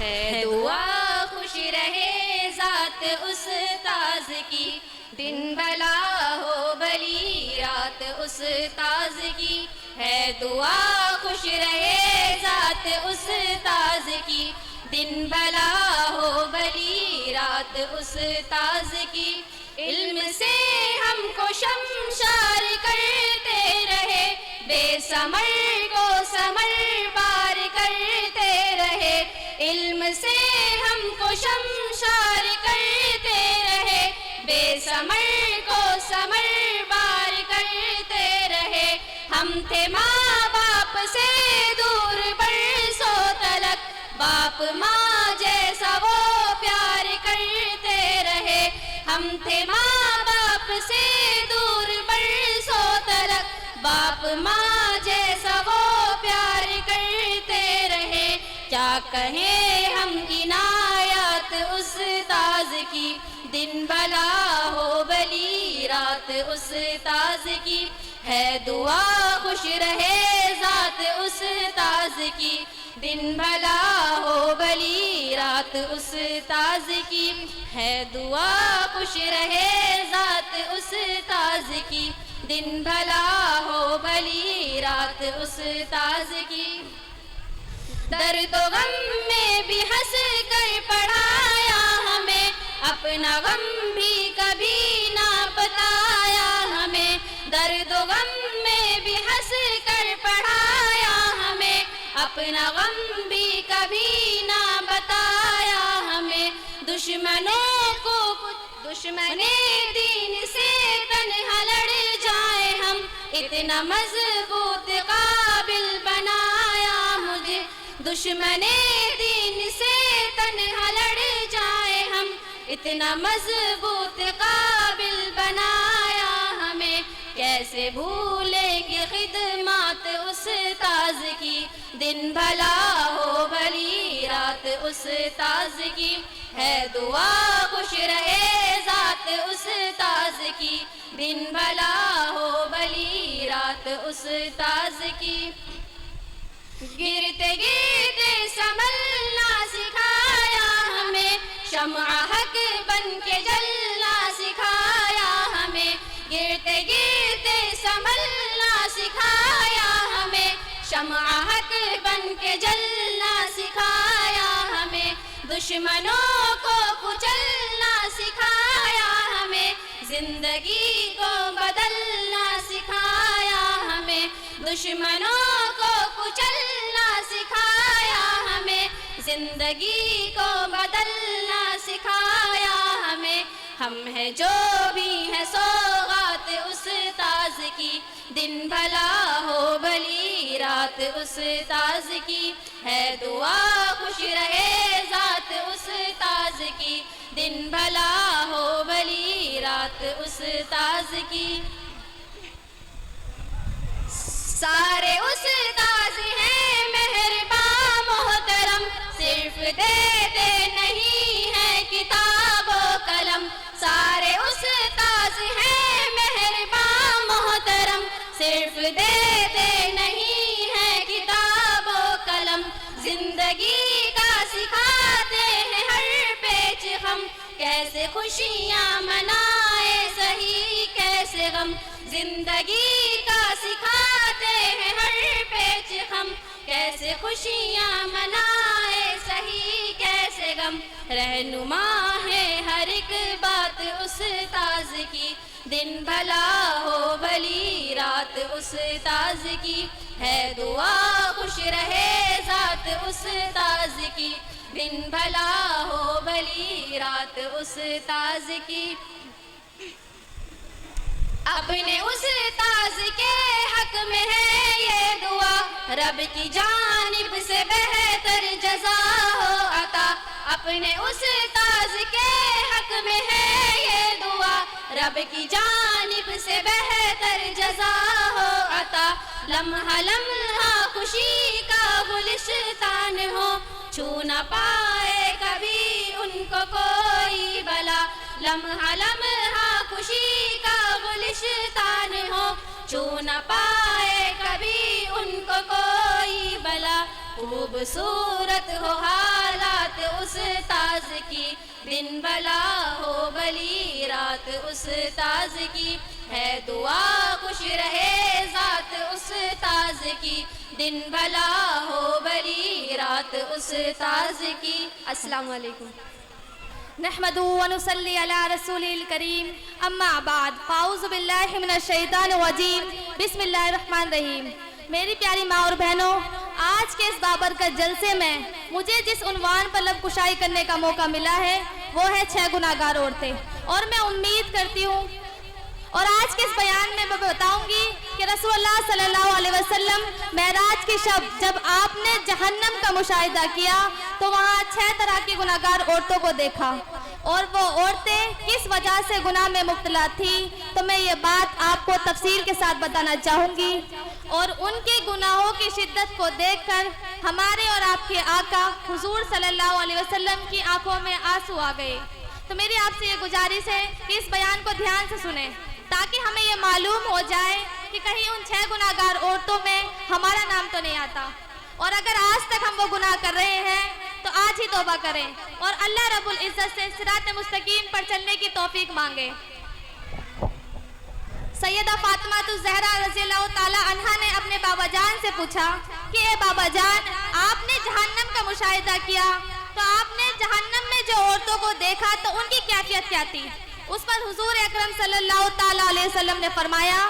ہے دعا خوش رہے ذات استاذ کی، دن بھلا ہو بھلی رات استاذ کی، ہے دعا خوش رہے ذات استاذ کی، دن بھلا ہو بھلی رات استاذ کی، علم سے ہم کو شمشار کرتے رہے، بے ثمر کو ثمر بار کرتے رہے، علم سے ہم کو شمشار کرتے رہے، بے ثمر کو ثمر بار کرتے رہے، ہم تھے ماں باپ سے دور برسوں تلک، باپ ماں جیسا وہ پیار کرتے رہے، ہم تھے ماں باپ سے دور برسوں تلک، باپ ماں جیسا وہ پیار کرتے رہے، کیا کہیں ہم عنایات استاذ کی، دن بھلا ہو بھلی رات استاذ کی، ہے دعا خوش رہے ذات استاذ کی، دن بھلا ہو بھلی رات استاذ کی، ہے دعا خوش رہے ذات استاذ کی، دن بھلا ہو بھلی رات استاذ کی، درد و غم میں بھی ہنس کر پڑھایا ہمیں، اپنا غم بھی کبھی نہ بتایا ہمیں، درد و غم میں بھی ہنس کر پڑھایا ہمیں، اپنا غم بھی کبھی نہ بتایا ہمیں، دشمنوں کو دشمن دین سے تنہا لڑ جائیں ہم، اتنا مضبوط قابل بنایا مجھے، دشمن دین سے تنہا لڑ جائیں ہم، اتنا مضبوط قابل بنایا ہمیں، کیسے بھولیں گے خدمات استاذ کی، دن بھلا ہو بھلی رات استاذ کی، ہے دعا خوش رہے ذات استاذ کی، دن بھلا ہو بھلی رات استاذ کی، گرتے گرتے سنبھلنا سکھایا ہمیں، شمع حق بن کے جلنا سکھایا ہمیں، گرتے گرتے سنبھلنا سکھایا ہمیں، شمع حق بن کے جلنا سکھایا ہمیں، دشمنوں کو کچلنا سکھایا ہمیں، زندگی کو بدلنا سکھایا ہمیں، دشمنوں کو کچلنا سکھایا ہمیں، زندگی کو بدلنا سکھایا ہمیں، ہم ہیں جو بھی ہیں سوغات استاذ کی، دن بھلا ہو بھلی رات استاذ کی، ہے دعا خوش رہے ذات استاذ کی، دن بھلا ہو بھلی رات استاذ کی، سارے استاذ ہیں مہربان محترم، صرف دیتے نہیں ہیں کتاب و قلم، سارے استاذ ہیں مہربان محترم، صرف دیتے نہیں ہیں کتاب و قلم، زندگی کا سکھاتے ہیں ہر پیچ ہم، کیسے خوشیاں منائے صحیح کیسے غم، زندگی کا سکھاتے ہیں ہر پیچ ہم، کیسے خوشیاں منائے صحیح کیسے غم، رہنما ہے ہر ایک بات استاذ کی، دن بھلا ہو بھلی رات استاذ کی، ہے دعا خوش رہے ذات استاذ کی، دن بھلا ہو بھلی رات استاذ کی، اپنے استاذ کے حق میں ہے یہ دعا، رب کی جانب سے بہتر جزا ہو عطا، اپنے استاذ کے حق میں ہے یہ دعا، رب کی جانب سے بہتر جزا ہو عطا، لمحہ لمحہ خوشی کا گلستان ہو، چھو نہ پائے کبھی ان کو کوئی بلا، لمحہ لمحہ خوشی کا گلستان ہو، چھو نہ پائے کبھی ان کو کوئی بلا، خوبصورت ہو حالات کی، دن بھلا ہو بھلی رات استاذ کی، ہے دعا خوش رہے ذات استاذ کی، دن بھلا ہو بھلی رات استاذ کی۔ السلام علیکم۔ نحمدہ ونصلی علی رسول الکریم، اما بعد، فاعوذ باللہ من الشیطان الرجیم، بسم اللہ الرحمن الرحیم۔ میری پیاری ماں اور بہنوں، آج کے اس بابرکت جلسے میں مجھے جس عنوان پر لب کشائی کرنے کا موقع ملا ہے وہ ہے 6 گناہگار عورتیں، اور میں امید کرتی ہوں اور آج کے اس بیان میں بتاؤں گی کہ رسول اللہ صلی اللہ علیہ وسلم معراج کی شب جب آپ نے جہنم کا مشاہدہ کیا تو وہاں 6 طرح کی گناہگار عورتوں کو دیکھا، اور وہ عورتیں کس وجہ سے گناہ میں مبتلا تھی تو میں یہ بات آپ کو تفصیل کے ساتھ بتانا چاہوں گی، اور ان کے گناہوں کی شدت کو دیکھ کر ہمارے اور آپ کے آقا حضور صلی اللہ علیہ وسلم کی آنکھوں میں آنسو آ گئے۔ تو میری آپ سے یہ گزارش ہے کہ اس بیان کو دھیان سے سنیں تاکہ ہمیں یہ معلوم ہو جائے کہ کہیں ان 6 گناہگار عورتوں میں ہمارا نام تو نہیں آتا، اور اگر آج تک ہم وہ گناہ کر رہے ہیں تو آج ہی توبہ کریں اور اللہ رب العزت سے صراط مستقیم پر چلنے کی توفیق مانگیں۔ سیدہ فاطمہ الزہرا رضی اللہ تعالی عنہا نے اپنے بابا جان سے پوچھا کہ اے بابا جان، آپ نے جہنم کا مشاہدہ کیا تو آپ نے جہنم میں جو عورتوں کو دیکھا تو ان کی کیفیت کیا تھی؟ اس پر حضور اکرم صلی اللہ تعالی علیہ وسلم نے فرمایا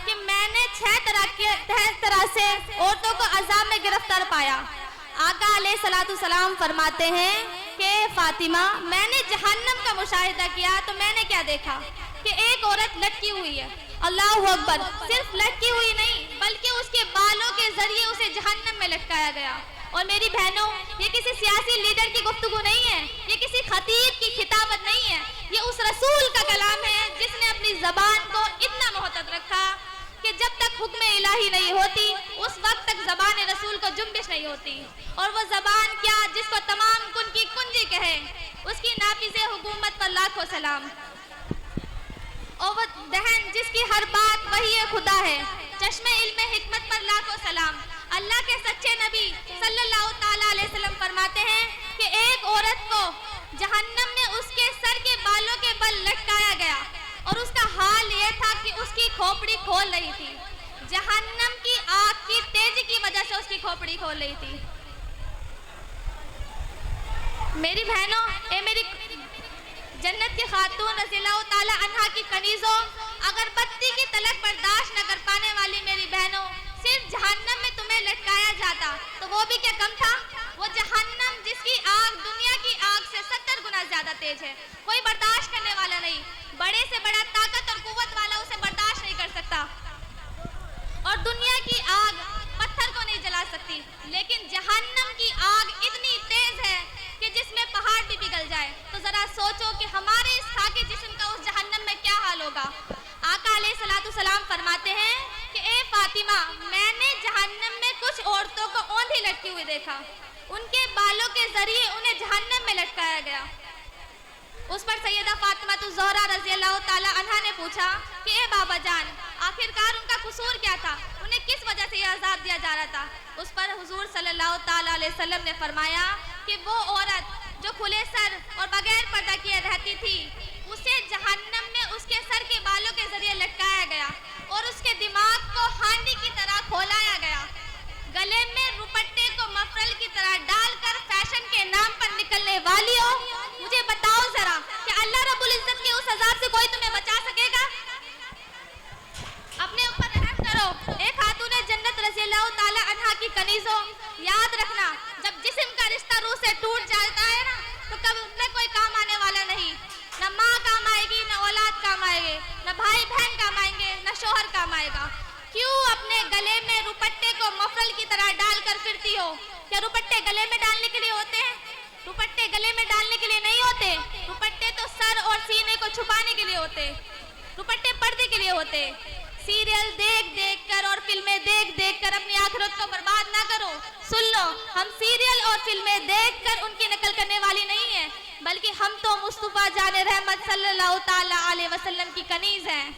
کہ میں نے 6 طرح سے عورتوں کو عذاب میں گرفتار پایا۔ آقا علیہ السلام فرماتے ہیں کہ فاطمہ، میں نے جہنم کا مشاہدہ کیا تو میں نے کیا دیکھا کہ ایک عورت لٹکی ہوئی ہے، اللہ اکبر، صرف لٹکی ہوئی نہیں بلکہ اس کے بالوں کے ذریعے اسے جہنم میں لٹکایا گیا۔ اور میری بہنوں، یہ کسی سیاسی لیڈر کی گفتگو نہیں ہے، یہ کسی خطیب کی خطابت نہیں ہے، یہ اس رسول کا کلام ہے جس نے اپنی زبان کو اتنا محتاط رکھا کہ جب تک حکم الہی نہیں ہوتی اس وقت تک زبان رسول کو جنبش نہیں ہوتی، اور وہ زبان کیا جس کو تمام کن کی کنجی کہے، اس کی نافذ حکومت پر لاکھوں سلام، اور وہ دہن جس کی ہر بات وحی خدا ہے، چشم علم حکمت پر لاکھوں سلام۔ اللہ کے سچے نبی صلی اللہ تعالی علیہ وسلم فرماتے ہیں کہ ایک عورت کو جہنم میں اس کے سر کے بالوں کے بل لٹکایا گیا، اور اس کا حال یہ تھا کہ اس کی کھوپڑی کھول رہی تھی، جہنم کی آگ کی تیزی کی وجہ سے اس کی کھوپڑی کھول رہی تھی۔ میری بہنوں، اے میری جنت کی خاتون رضی اللہ تعالی عنہا کی کنیزوں، اگر بتی کی تلک برداشت نہ کر پانے والی میری بہنوں صرف جہنم میں تمہیں لٹکایا جاتا تو وہ بھی کیا کم تھا؟ وہ جہنم جس کی آگ دنیا کی آگ سے 70 گنا زیادہ تیز ہے، کوئی برداشت کرنے والا نہیں، بڑے سے بڑا طاقت اور قوت والا اسے برداشت نہیں کر سکتا، اور دنیا کی آگ پتھر کو نہیں جلا سکتی، لیکن جہنم کی آگ اتنی تیز ہے کہ جس میں پہاڑ بھی پگھل جائے۔ تو ذرا سوچو کہ ہمارے اس خاکی جسم کا اس جہنم میں کیا حال ہوگا۔ آقا علیہ السلام فرماتے ہیں کہ اے فاطمہ، میں نے جہنم میں کچھ عورتوں کو اوندھی لٹکی ہوئی دیکھا، ان کے بالوں کے ذریعے انہیں جہنم میں لٹکایا گیا۔ اس پر سیدہ فاطمہ الزہرا رضی اللہ تعالی عنہا نے پوچھا کہ اے بابا جان، آخرکار ان کا قصور کیا تھا، انہیں کس وجہ سے یہ عذاب دیا جا رہا تھا؟ اس پر حضور صلی اللہ تعالی علیہ وسلم نے فرمایا کہ وہ عورت جو کھلے سر اور بغیر پردہ کیے رہتی تھی، اسے جہنم میں اس کے سر کے بالوں کے ذریعے لٹکایا گیا اور اس کے دماغ کو ہانڈی کی طرح کھولایا گیا، گلے میں روپٹے کو مفرل کی طرح ڈال کر فیشن کے نام پر نکلنے والیوں، مجھے بتاؤ ذرا کہ اللہ رب العزت کے اس عذاب سے کوئی تمہیں بچا سکے گا؟ اپنے اوپر رحم کرو۔ اے خاتون جنت رضی اللہ تعالی عنہا کی کنیزوں، یاد رکھنا جب جسم کا رشتہ روح سے ٹوٹ جاتا ہے نا تو کبھی ان میں کوئی کام آنے والا نہیں، نہ ماں کام آئے گی، نہ اولاد کام آئے گی، نہ بھائی بہن کام آئیں گے، نہ شوہر کام آئے گا۔ کیوں اپنے گلے میں روپٹے کو مفرل کی طرح ڈال کر پھرتی ہو؟ کیا روپٹے گلے میں ڈالنے کے لیے ہوتے ہیں؟ روپٹے گلے میں ڈالنے کے لیے نہیں ہوتے، روپٹے تو سر اور سینے کو چھپانے کے لیے ہوتے، روپٹے پردے کے لیے ہوتے۔ سیریل دیکھ دیکھ کر اور فلمیں دیکھ دیکھ کر اپنی آخرت کو برباد نہ کرو۔ سن لو، ہم سیریل اور فلمیں دیکھ کر ان کی نقل کرنے والی نہیں ہیں، بلکہ ہم تو مصطفیٰ جان رحمت صلی اللہ تعالی علیہ وسلم کی کنیز ہیں۔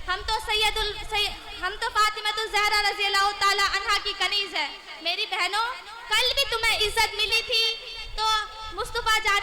ہم تو فاطمہ الزہرا رضی اللہ تعالی عنہا کی کنیز ہے۔ میری بہنوں، کل بھی تمہیں عزت ملی تھی تو مصطفیٰ جان